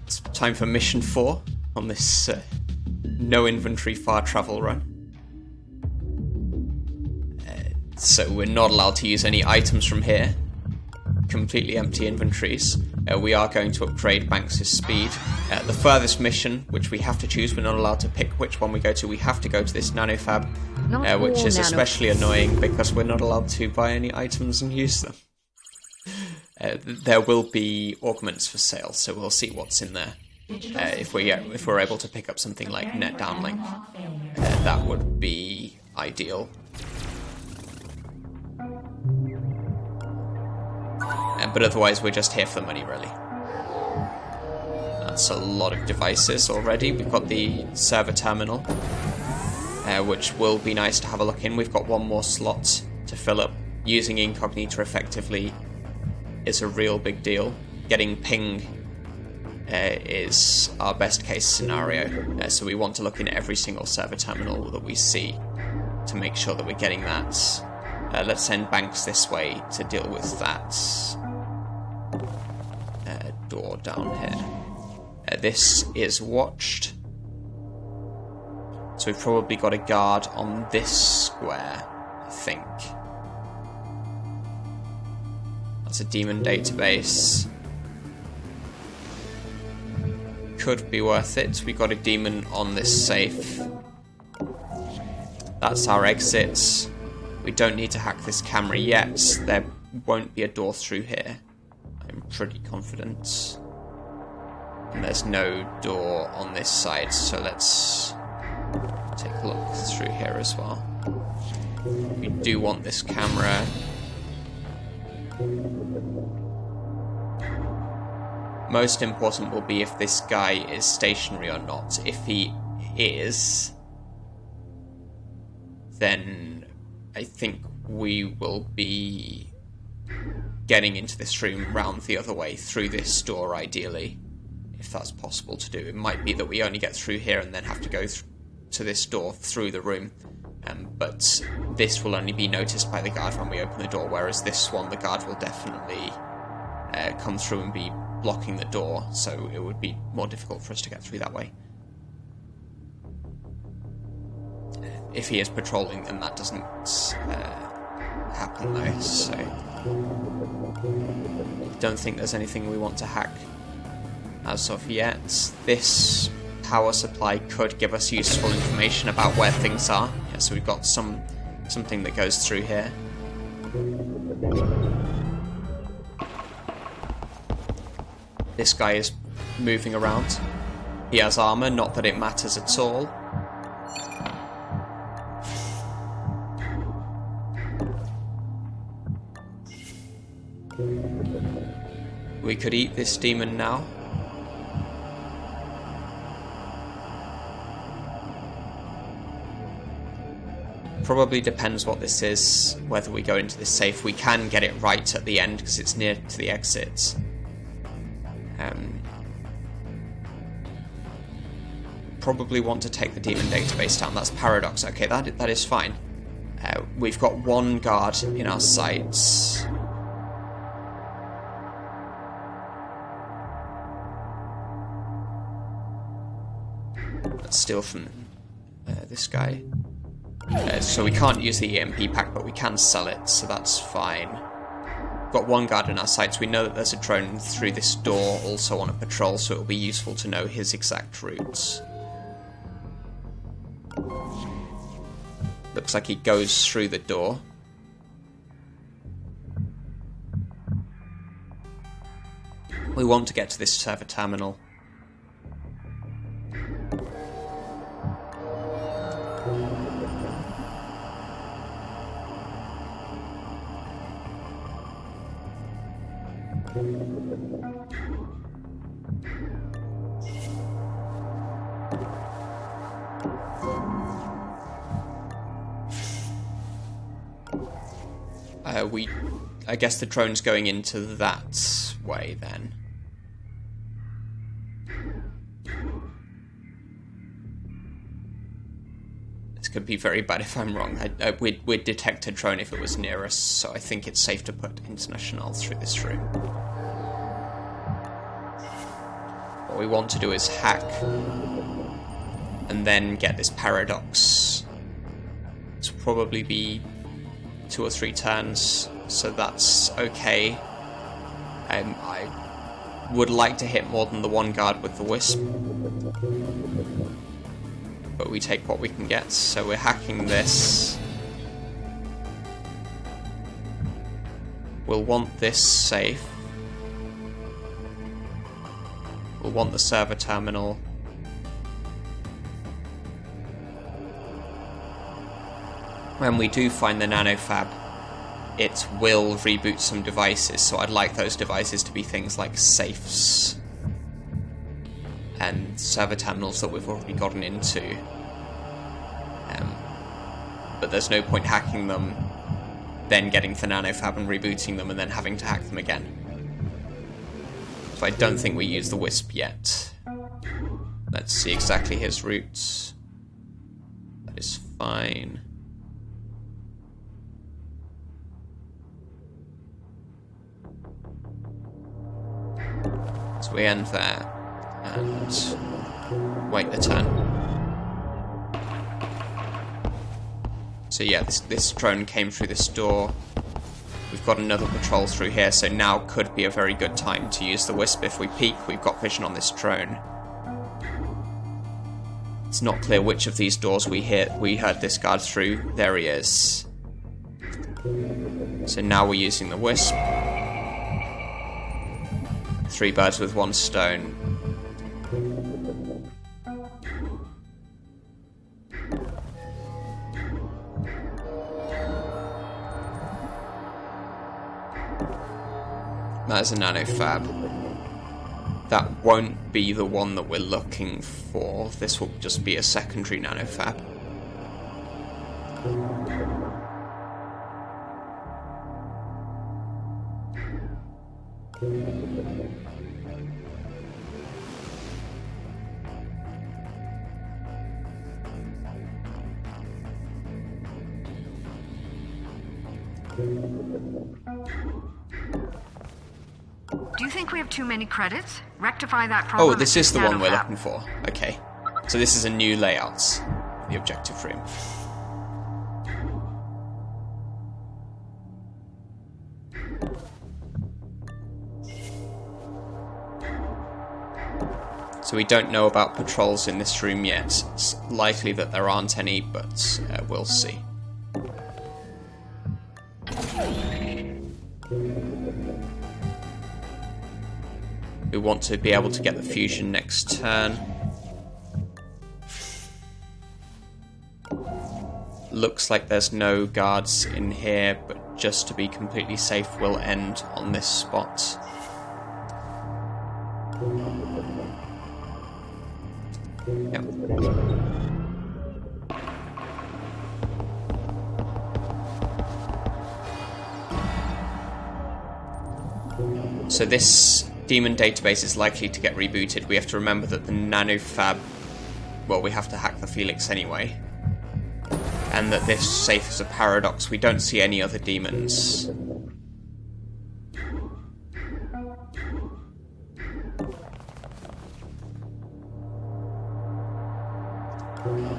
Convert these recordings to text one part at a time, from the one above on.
It's time for mission 4 on this no inventory far travel run. So we're not allowed to use any items from here. Completely empty inventories. We are going to upgrade Banks' speed. The furthest mission, which we have to choose, we're not allowed to pick which one we go to. We have to go to this Nanofab, which is especially annoying because we're not allowed to buy any items and use them. There will be augments for sale, so we'll see what's in there. If we're able to pick up something like net downlink, that would be ideal. But otherwise, we're just here for the money, really. That's a lot of devices already. We've got the server terminal, which will be nice to have a look in. We've got one more slot to fill up. Using incognito effectively is a real big deal. Getting ping is our best case scenario. So we want to look in every single server terminal that we see to make sure that we're getting that. Let's send Banks this way to deal with that door down here. This is watched. So we've probably got a guard on this square, I think. That's a demon database. Could be worth it. We got a demon on this safe. That's our exits. We don't need to hack this camera yet. There won't be a door through here. I'm pretty confident. And there's no door on this side, so let's take a look through here as well. We do want this camera. Most important will be if this guy is stationary or not. If he is, then I think we will be getting into this room round the other way through this door, ideally, if that's possible to do. It might be that we only get through here and then have to go to this door through the room, but this will only be noticed by the guard when we open the door, whereas this one, the guard will definitely come through and be blocking the door, so it would be more difficult for us to get through that way. If he is patrolling, then that doesn't happen though, so don't think there's anything we want to hack as of yet. This power supply could give us useful information about where things are. Yeah, so we've got something that goes through here. This guy is moving around. He has armor, not that it matters at all. We could eat this demon now. Probably depends what this is, whether we go into this safe. We can get it right at the end because it's near to the exits. Probably want to take the demon database down. That's Paradox. Okay, that is fine. We've got one guard in our sights. Let's steal from this guy. So we can't use the EMP pack, but we can sell it, so that's fine. Got one guard in our sights. We know that there's a drone through this door also on a patrol, so it'll be useful to know his exact routes. Looks like he goes through the door. We want to get to this server terminal. I guess the drone's going into that way then. This could be very bad if I'm wrong. We'd detect a drone if it was near us, so I think it's safe to put Internationale through this room. What we want to do is hack and then get this paradox. This will probably be 2 or 3 turns, so that's okay. I would like to hit more than the 1 guard with the wisp, but we take what we can get, so we're hacking this. We'll want this safe. We'll want the server terminal. When we do find the nanofab, it will reboot some devices, so I'd like those devices to be things like safes and server terminals that we've already gotten into. But there's no point hacking them, then getting the nanofab and rebooting them, and then having to hack them again. So I don't think we use the wisp yet. Let's see exactly his routes. That is fine. So we end there and wait the turn. So yeah, this drone came through this door. We've got another patrol through here, so now could be a very good time to use the wisp. If we peek, we've got vision on this drone. It's not clear which of these doors we heard this guard through. There he is. So now we're using the wisp. 3 birds with 1 stone. That's a nanofab. That won't be the one that we're looking for. This will just be a secondary nanofab. Do you think we have too many credits? Rectify that problem. Oh, this is the one we're looking for. Okay. So this is a new layout, the objective room. So we don't know about patrols in this room yet. It's likely that there aren't any, but we'll see. We want to be able to get the fusion next turn. Looks like there's no guards in here, but just to be completely safe, we'll end on this spot. Yep. So this demon database is likely to get rebooted. We have to remember that the nanofab, well, we have to hack the Felix anyway, and that this safe is a paradox. We don't see any other demons.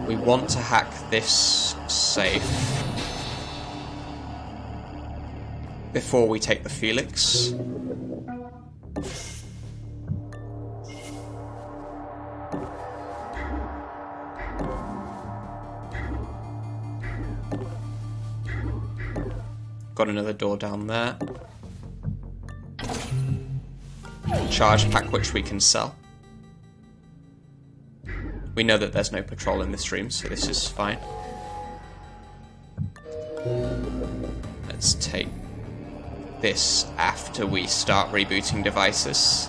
We want to hack this safe before we take the Felix. Got another door down there. Charge pack which we can sell. We know that there's no patrol in this room, so this is fine. Let's take this after we start rebooting devices.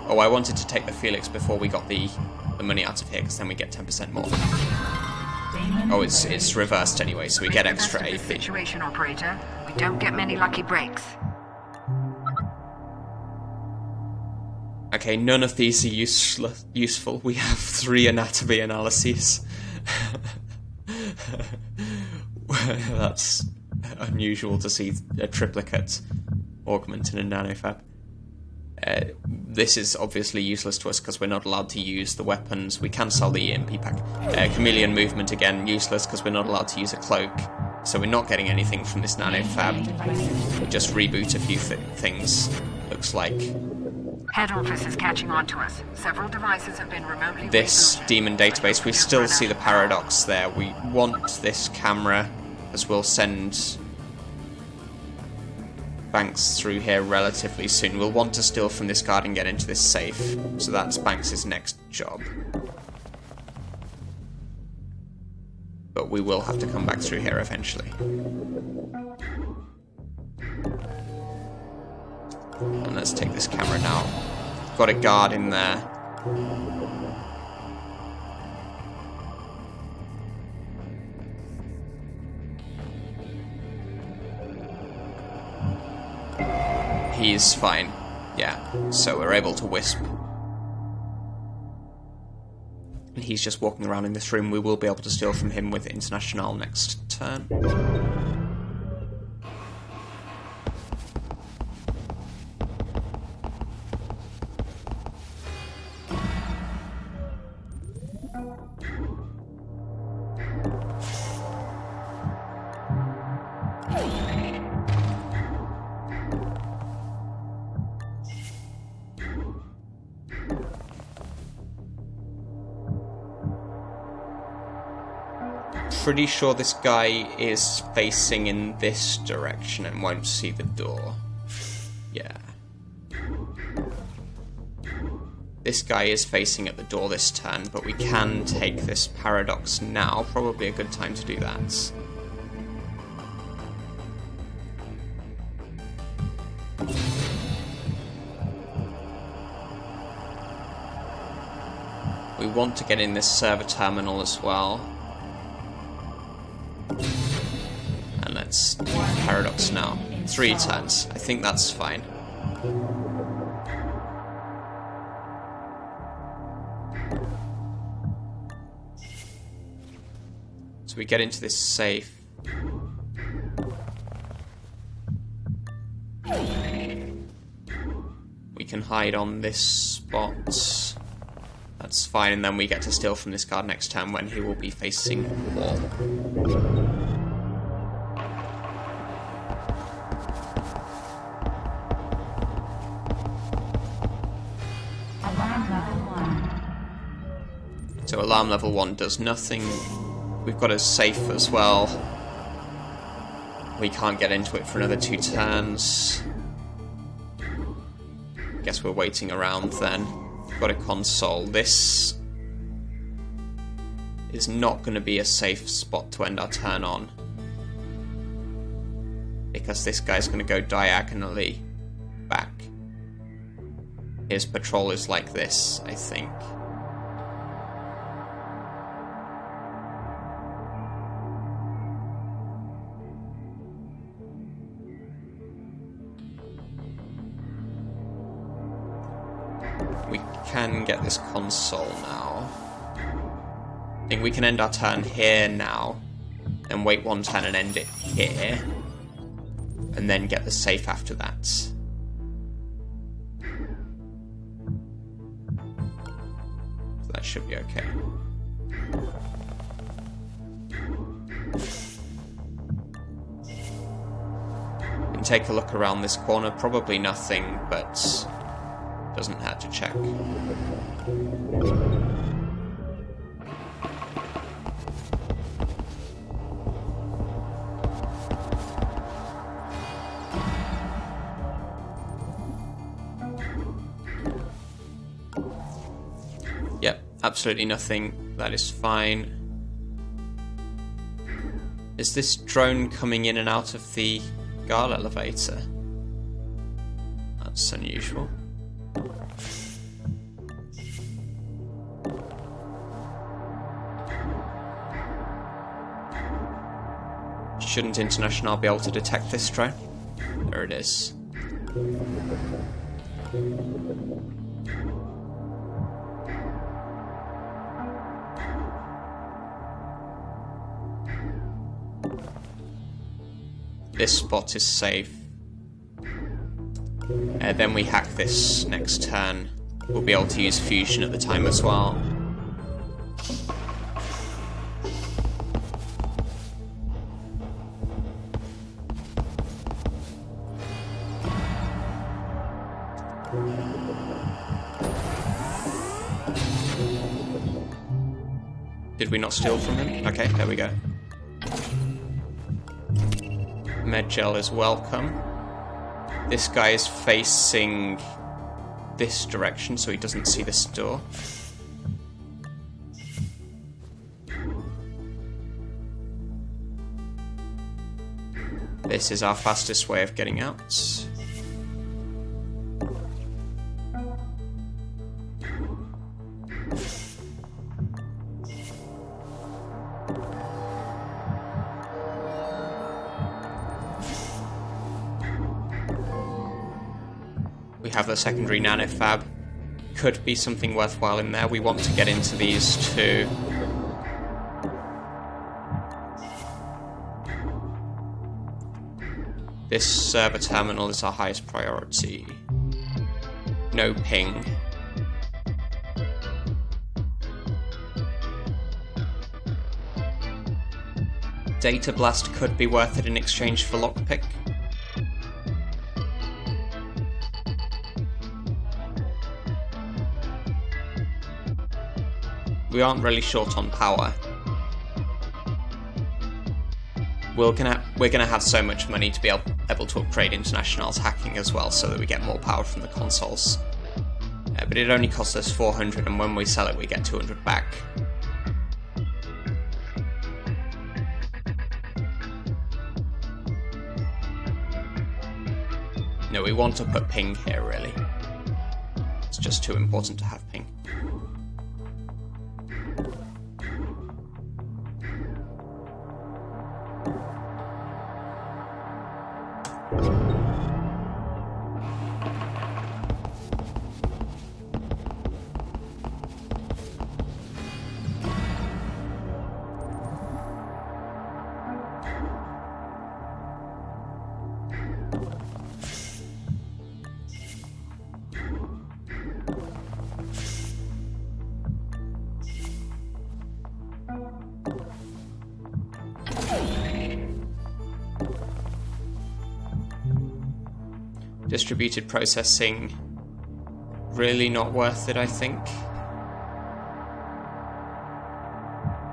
Oh, I wanted to take the Felix before we got the money out of here, because then we get 10% more. Oh, it's reversed anyway, so we get extra AP. Situation, operator. We don't get many lucky breaks. Okay, none of these are useful. We have 3 anatomy analyses. That's unusual to see a triplicate augment in a nanofab. This is obviously useless to us because we're not allowed to use the weapons. We can sell the EMP pack. Chameleon movement, again, useless because we're not allowed to use a cloak. So we're not getting anything from this nanofab. We'll just reboot a few things, looks like. Head office is catching on to us. Several devices have been remotely This rebooted. demon database, we still see the paradox there. We want this camera, as we'll send Banks through here relatively soon. We'll want to steal from this guard and get into this safe. So that's Banks' next job. But we will have to come back through here eventually. And let's take this camera now. Got a guard in there. He's fine. Yeah, so we're able to wisp. And he's just walking around in this room. We will be able to steal from him with Internationale next turn. Pretty sure this guy is facing in this direction and won't see the door. Yeah. This guy is facing at the door this turn, but we can take this paradox now. Probably a good time to do that. We want to get in this server terminal as well. And let's do paradox now. 3 turns. I think that's fine. So we get into this safe. We can hide on this spot. That's fine, and then we get to steal from this guard next turn when he will be facing the wall. So alarm level 1 does nothing. We've got a safe as well. We can't get into it for another 2 turns. Guess we're waiting around then. We've got a console. This is not going to be a safe spot to end our turn on, because this guy's going to go diagonally back. His patrol is like this, I think. We can get this console now. I think we can end our turn here now, and wait 1 turn and end it here, and then get the safe after that. So that should be okay. We can take a look around this corner. Probably nothing, but doesn't hurt to check. Yep, absolutely nothing. That is fine. Is this drone coming in and out of the guard elevator? That's unusual. Shouldn't Internationale be able to detect this drone? There it is. This spot is safe. Then we hack this next turn. We'll be able to use fusion at the time as well. Did we not steal from him? Okay, there we go. Medgel is welcome. This guy is facing this direction, so he doesn't see this door. This is our fastest way of getting out. We have the secondary Nanofab. Could be something worthwhile in there. We want to get into these two. This server terminal is our highest priority. No ping. Data Blast could be worth it in exchange for Lockpick. We aren't really short on power. We're gonna have so much money to be able to upgrade Internationale's hacking as well, so that we get more power from the consoles. But it only costs us 400, and when we sell it, we get 200 back. No, we want to put ping here, really. It's just too important to have ping. Distributed processing, really not worth it, I think.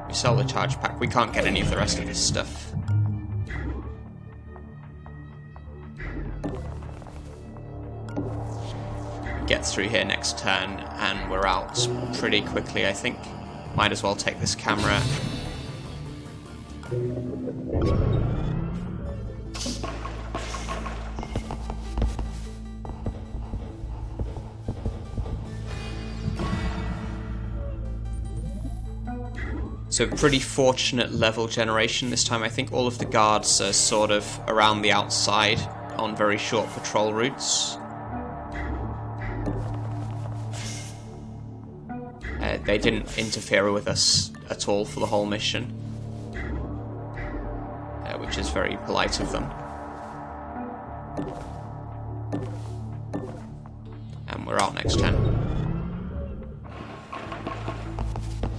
We sell the charge pack, we can't get any of the rest of this stuff. Get through here next turn, and we're out pretty quickly, I think. Might as well take this camera. So pretty fortunate level generation this time. I think all of the guards are sort of around the outside on very short patrol routes. They didn't interfere with us at all for the whole mission, which is very polite of them. And we're out next turn.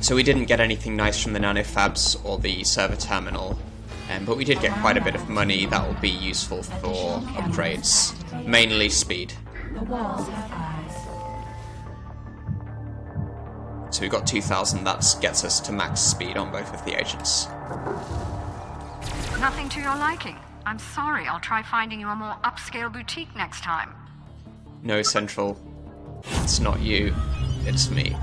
So we didn't get anything nice from the nanofabs or the server terminal, but we did get quite a bit of money that will be useful for upgrades, mainly speed. The walls have eyes. So we got 2,000, that gets us to max speed on both of the agents. Nothing to your liking. I'm sorry, I'll try finding you a more upscale boutique next time. No, Central, it's not you, it's me.